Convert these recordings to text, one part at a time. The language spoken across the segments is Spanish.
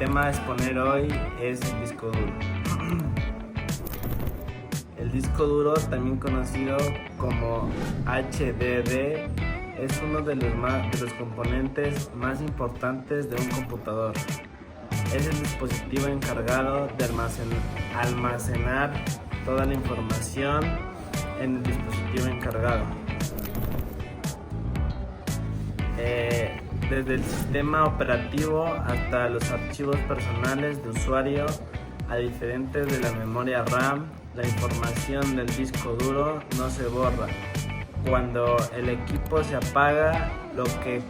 tema a exponer hoy es el disco duro. El disco duro, también conocido como HDD, es uno de los componentes más importantes de un computador. Es el dispositivo encargado de almacenar toda la información en el dispositivo encargado. Desde el sistema operativo hasta los archivos personales de usuario, a diferentes de la memoria RAM, la información del disco duro no se borra. Cuando el equipo se apaga, lo que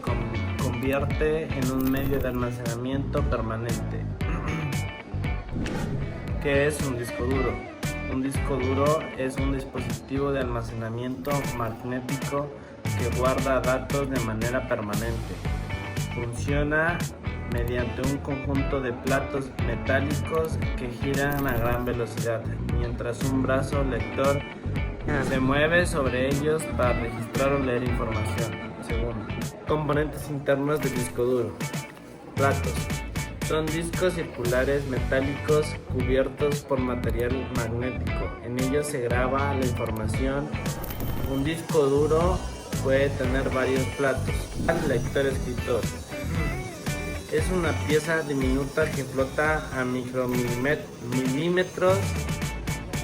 convierte en un medio de almacenamiento permanente. ¿Qué es un disco duro? Un disco duro es un dispositivo de almacenamiento magnético que guarda datos de manera permanente. Funciona mediante un conjunto de platos metálicos que giran a gran velocidad, mientras un brazo lector se mueve sobre ellos para registrar o leer información. Segundo, componentes internos del disco duro. Platos. Son discos circulares metálicos cubiertos por material magnético. En ellos se graba la información. Un disco duro puede tener varios platos. Lector-escritor. Es una pieza diminuta que flota a micromilímetros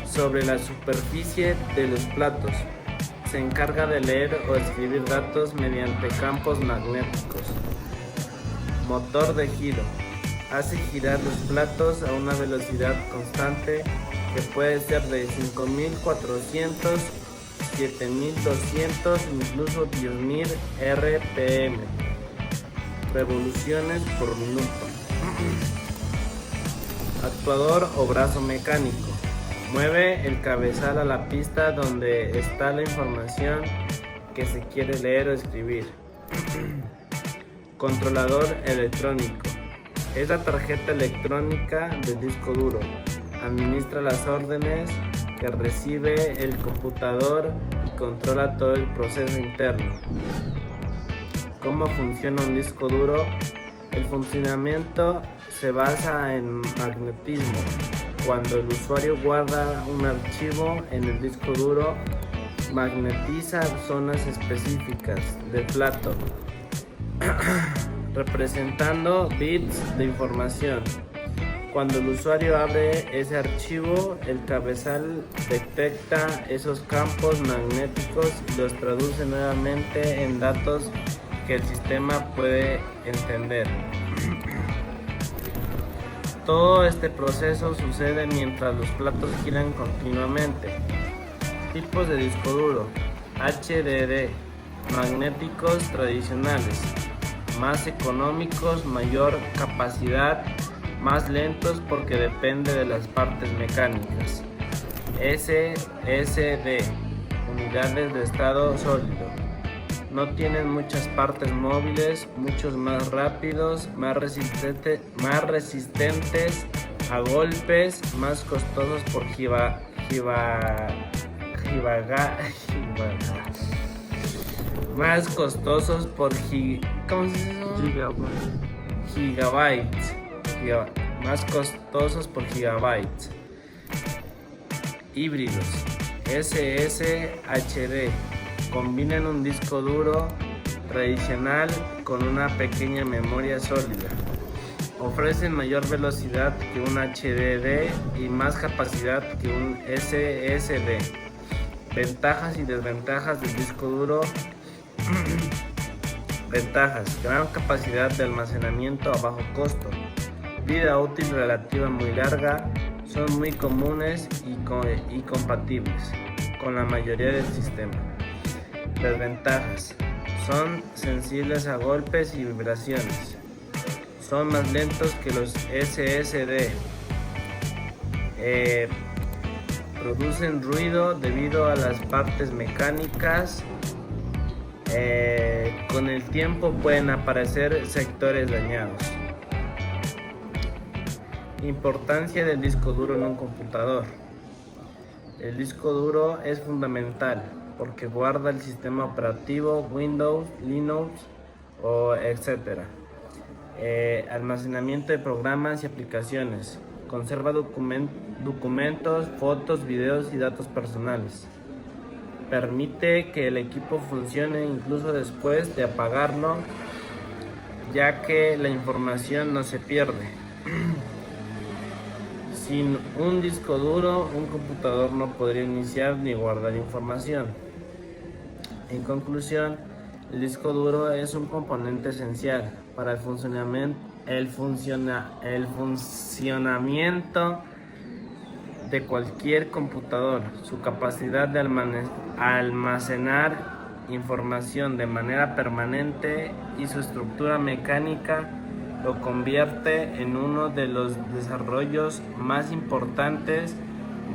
sobre la superficie de los platos. Se encarga de leer o escribir datos mediante campos magnéticos. Motor de giro. Hace girar los platos a una velocidad constante que puede ser de 5400, 7200, incluso 10.000 RPM, revoluciones por minuto. Actuador o brazo mecánico. Mueve el cabezal a la pista donde está la información que se quiere leer o escribir. Controlador electrónico. Es la tarjeta electrónica del disco duro. Administra las órdenes que recibe el computador y controla todo el proceso interno. ¿Cómo funciona un disco duro? El funcionamiento se basa en magnetismo. Cuando el usuario guarda un archivo en el disco duro, magnetiza zonas específicas del plato, representando bits de información. Cuando el usuario abre ese archivo, el cabezal detecta esos campos magnéticos y los traduce nuevamente en datos que el sistema puede entender. Todo este proceso sucede mientras los platos giran continuamente. Tipos de disco duro. HDD. Magnéticos tradicionales. Más económicos, mayor capacidad, más lentos porque depende de las partes mecánicas. SSD. Unidades de estado sólido. No tienen muchas partes móviles, muchos más rápidos, más resistentes a golpes, más costosos por más costosos por gigabytes. Más costosos por gigabytes. Híbridos. SSHD. Combinan un disco duro tradicional con una pequeña memoria sólida. Ofrecen mayor velocidad que un HDD y más capacidad que un SSD. Ventajas y desventajas del disco duro. Ventajas: gran capacidad de almacenamiento a bajo costo, vida útil relativa muy larga, son muy comunes y compatibles con la mayoría del sistema. Desventajas: son sensibles a golpes y vibraciones, son más lentos que los SSD, producen ruido debido a las partes mecánicas. Con el tiempo pueden aparecer sectores dañados. Importancia del disco duro en un computador. El disco duro es fundamental porque guarda el sistema operativo Windows, Linux o etc. Almacenamiento de programas y aplicaciones. Conserva documentos, fotos, videos y datos personales. Permite que el equipo funcione incluso después de apagarlo, ya que la información no se pierde. Sin un disco duro, un computador no podría iniciar ni guardar información. En conclusión, el disco duro es un componente esencial para el funcionamiento de cualquier computador. Su capacidad de almacenar información de manera permanente y su estructura mecánica lo convierte en uno de los desarrollos más importantes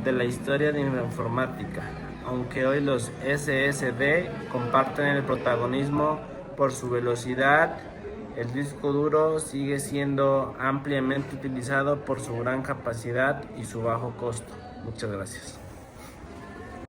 de la historia de la informática. Aunque hoy los SSD comparten el protagonismo por su velocidad, el disco duro sigue siendo ampliamente utilizado por su gran capacidad y su bajo costo. Muchas gracias.